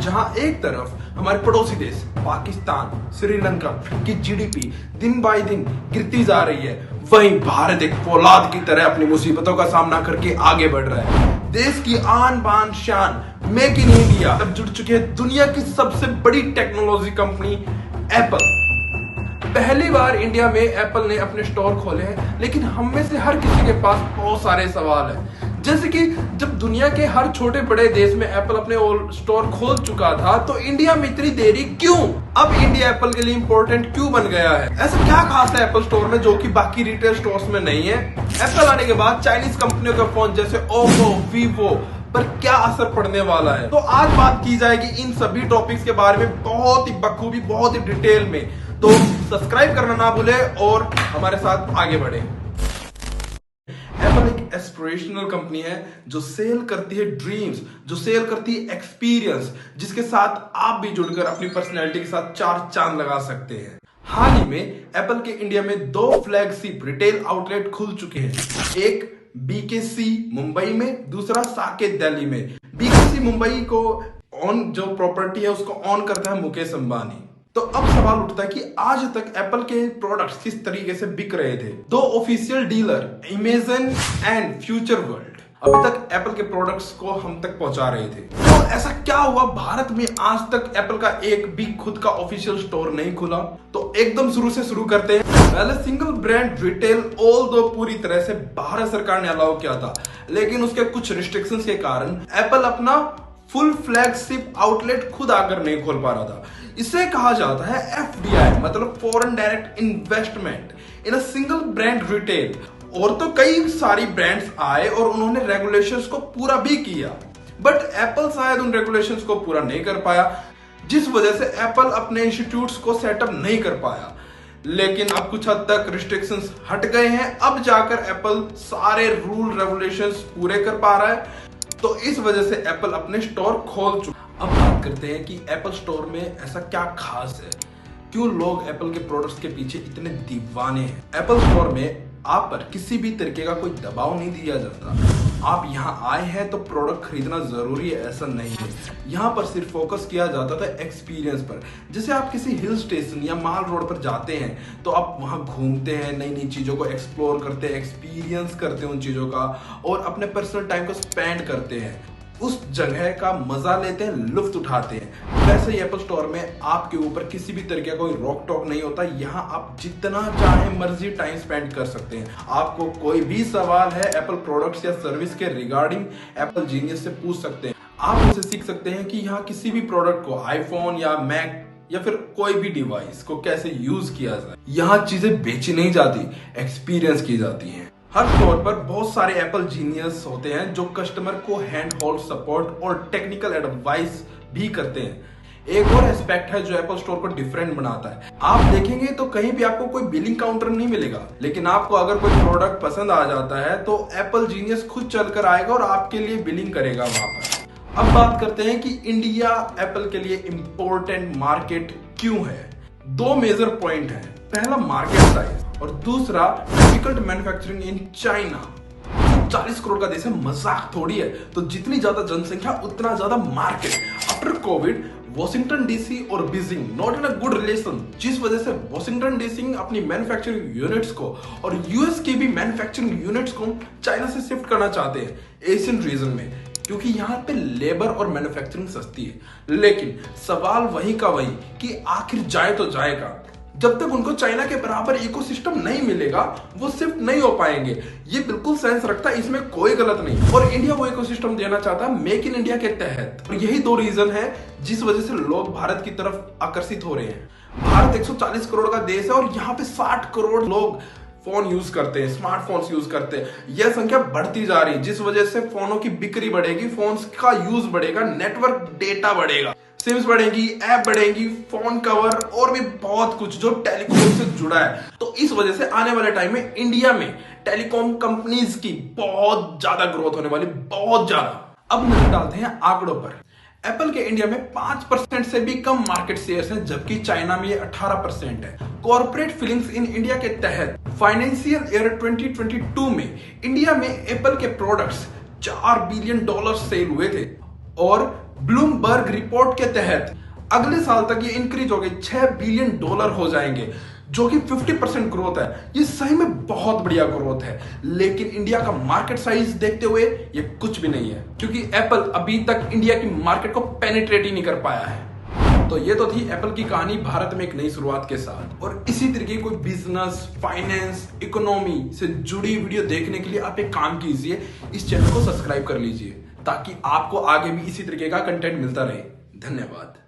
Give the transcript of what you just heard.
जहां एक तरफ हमारे पड़ोसी देश पाकिस्तान, श्रीलंका की जीडीपी दिन बाय दिन गिरती जा रही है, वहीं भारत एक फौलाद की तरह अपनी मुसीबतों का सामना करके आगे बढ़ रहा है। देश की आन बान शान मेक इन इंडिया अब जुड़ चुके हैं दुनिया की सबसे बड़ी टेक्नोलॉजी कंपनी एप्पल। पहली बार इंडिया में एप्पल ने अपने स्टोर खोले हैं, लेकिन हम में से हर किसी के पास बहुत सारे सवाल हैं। जैसे कि जब दुनिया के हर छोटे बड़े देश में एप्पल अपने स्टोर खोल चुका था, तो इंडिया में इतनी देरी क्यों? अब इंडिया एप्पल के लिए इंपॉर्टेंट क्यों बन गया है? ऐसा क्या खास है एप्पल स्टोर में जो कि बाकी रिटेल स्टोर्स में नहीं है? एप्पल आने के बाद चाइनीज कंपनियों के फोन जैसे ओप्पो, वीवो पर क्या असर पड़ने वाला है? तो आज बात की जाएगी इन सभी टॉपिक्स के बारे में बहुत ही बखूबी, बहुत ही डिटेल में। तो सब्सक्राइब करना ना भूले और हमारे साथ आगे बढ़े। एप्पल एक एस्पिरेशनल कंपनी है जो सेल करती है ड्रीम्स, जो सेल करती है एक्सपीरियंस, जिसके साथ आप भी जुड़कर अपनी पर्सनैलिटी के साथ चार चांद लगा सकते हैं। हाल ही में एप्पल के इंडिया में 2 फ्लैगशिप रिटेल आउटलेट खुल चुके हैं, एक बीकेसी मुंबई में, दूसरा साकेत दिल्ली में। बीकेसी मुंबई को जो प्रॉपर्टी है उसको ऑन करता है मुकेश अंबानी। तो अब सवाल उठता है कि आज तक एप्पल के प्रोडक्ट्स किस तरीके से बिक रहे थे। 2 official dealer Amazon and future world अभी तक एप्पल के प्रोडक्ट्स को हम तक पहुंचा रहे थे। तो ऐसा क्या हुआ भारत में आज तक एप्पल का एक भी खुद का ऑफिशियल स्टोर नहीं खुला? तो एकदम शुरू से शुरू करते हैं। पहले सिंगल ब्रांड रिटेल ऑल दो पूरी तरह से भारत सरकार ने अलाउ किया था, लेकिन उसके कुछ रिस्ट्रिक्शंस के कारण एप्पल अपना फुल फ्लैगशिप आउटलेट खुद आकर नहीं खोल पा रहा था। इसे कहा जाता है एफडीआई, मतलब foreign direct investment in a single brand retail. और तो कई सारी ब्रांड्स आए और उन्होंने रेगुलेशंस को पूरा भी किया, बट एप्पल शायद उन रेगुलेशंस को पूरा नहीं कर पाया, जिस वजह से एप्पल अपने इंस्टीट्यूट्स को सेटअप नहीं कर पाया। लेकिन अब कुछ हद तक रिस्ट्रिक्शंस हट गए हैं, अब जाकर एप्पल सारे रूल रेगुलेशंस पूरे कर पा रहा है। तो इस वजह से एप्पल अपने स्टोर खोल चुका। अब बात करते हैं कि एप्पल स्टोर में ऐसा क्या खास है, क्यों लोग एप्पल के प्रोडक्ट्स के पीछे इतने दीवाने हैं। एप्पल स्टोर में आप पर किसी भी तरीके का कोई दबाव नहीं दिया जाता। आप यहाँ आए हैं तो प्रोडक्ट खरीदना जरूरी है, ऐसा नहीं है। यहाँ पर सिर्फ फोकस किया जाता था एक्सपीरियंस पर। जैसे आप किसी हिल स्टेशन या माल रोड पर जाते हैं तो आप वहाँ घूमते हैं, नई नई चीजों को एक्सप्लोर करते हैं, एक्सपीरियंस करते हैं उन चीजों का, और अपने पर्सनल टाइम को स्पेंड करते हैं, उस जगह का मजा लेते हैं, लुत्फ उठाते हैं। वैसे ही एप्पल स्टोर में आपके ऊपर किसी भी तरीके का कोई रोक टोक नहीं होता। यहाँ आप जितना चाहे मर्जी टाइम स्पेंड कर सकते हैं। आपको कोई भी सवाल है एप्पल प्रोडक्ट्स या सर्विस के रिगार्डिंग, एप्पल जीनियस से पूछ सकते हैं। आप उनसे सीख सकते हैं कि यहाँ किसी भी प्रोडक्ट को, आईफोन या मैक या फिर कोई भी डिवाइस को कैसे यूज किया जाए। यहाँ चीजें बेची नहीं जाती, एक्सपीरियंस की जाती हैं। हर स्टोर पर बहुत सारे एप्पल जीनियस होते हैं जो कस्टमर को हैंड होल्ड सपोर्ट और टेक्निकल एडवाइस भी करते हैं। एक और एस्पेक्ट है जो एप्पल स्टोर को डिफरेंट बनाता है। आप देखेंगे तो कहीं भी आपको कोई बिलिंग काउंटर नहीं मिलेगा, लेकिन आपको अगर कोई प्रोडक्ट पसंद आ जाता है तो एप्पल जीनियस खुद चलकर आएगा और आपके लिए बिलिंग करेगा वहां पर। अब बात करते हैं कि इंडिया एप्पल के लिए इंपॉर्टेंट मार्केट क्यों है। 2 मेजर पॉइंट है, पहला मार्केट साइज और दूसरा difficult manufacturing in China. 40 crore का देश है, मजाक थोड़ी है। तो जितनी ज्यादा जनसंख्या उतना ज्यादा market. After COVID Washington DC और Beijing not in a good relation, जिस वजह से वॉशिंगटन डीसी अपनी मैन्युफैक्चरिंग यूनिट्स को और यूएस की भी मैन्युफैक्चरिंग यूनिट्स को चाइना से शिफ्ट करना चाहते हैं एशियन रीजन में, क्योंकि यहाँ पे लेबर और मैन्युफैक्चरिंग सस्ती है। लेकिन सवाल वही का वही कि आखिर जाए तो जाएगा। जब तक उनको चाइना के बराबर इकोसिस्टम नहीं मिलेगा वो शिफ्ट नहीं हो पाएंगे। ये बिल्कुल सेंस रखता है, इसमें कोई गलत नहीं। और इंडिया वो इकोसिस्टम देना चाहता है मेक इन इंडिया के तहत। और यही 2 रीजन है जिस वजह से लोग भारत की तरफ आकर्षित हो रहे हैं। भारत 140 करोड़ का देश है और यहाँ पे 60 करोड़ लोग फोन यूज करते हैं, स्मार्टफोन्स यूज करते हैं। यह संख्या बढ़ती जा रही है, जिस वजह से फोनों की बिक्री बढ़ेगी, फोन्स का यूज बढ़ेगा, नेटवर्क डेटा बढ़ेगा, सिम्स बढ़ेगी, ऐप बढ़ेगी, फोन कवर और भी बहुत कुछ जो टेलीकॉम से जुड़ा है। तो इस वजह से आने वाले टाइम में इंडिया में टेलीकॉम कंपनीज की बहुत ज्यादा ग्रोथ होने वाली, बहुत ज्यादा। अब नजर डालते हैं आंकड़ों पर। एप्पल के इंडिया में 5% से भी कम मार्केट शेयर है, जबकि चाइना में ये 18% है। कॉर्पोरेट फीलिंग्स इन इंडिया के तहत फाइनेंशियल ईयर 2022 में इंडिया में एप्पल के प्रोडक्ट्स $4 बिलियन सेल हुए थे और ब्लूमबर्ग रिपोर्ट के तहत अगले साल तक ये इंक्रीज हो गए $6 बिलियन हो जाएंगे, जो कि 50% ग्रोथ है। ये सही में बहुत बढ़िया ग्रोथ है, लेकिन इंडिया का मार्केट साइज देखते हुए ये कुछ भी नहीं है, क्योंकि एप्पल अभी तक इंडिया की मार्केट को पेनिट्रेट ही नहीं कर पाया है। तो ये तो थी एप्पल की कहानी भारत में एक नई शुरुआत के साथ। और इसी तरीके की कोई बिजनेस, फाइनेंस, इकोनॉमी से जुड़ी वीडियो देखने के लिए आप एक काम कीजिए, इस चैनल को सब्सक्राइब कर लीजिए, ताकि आपको आगे भी इसी तरीके का कंटेंट मिलता रहे। धन्यवाद।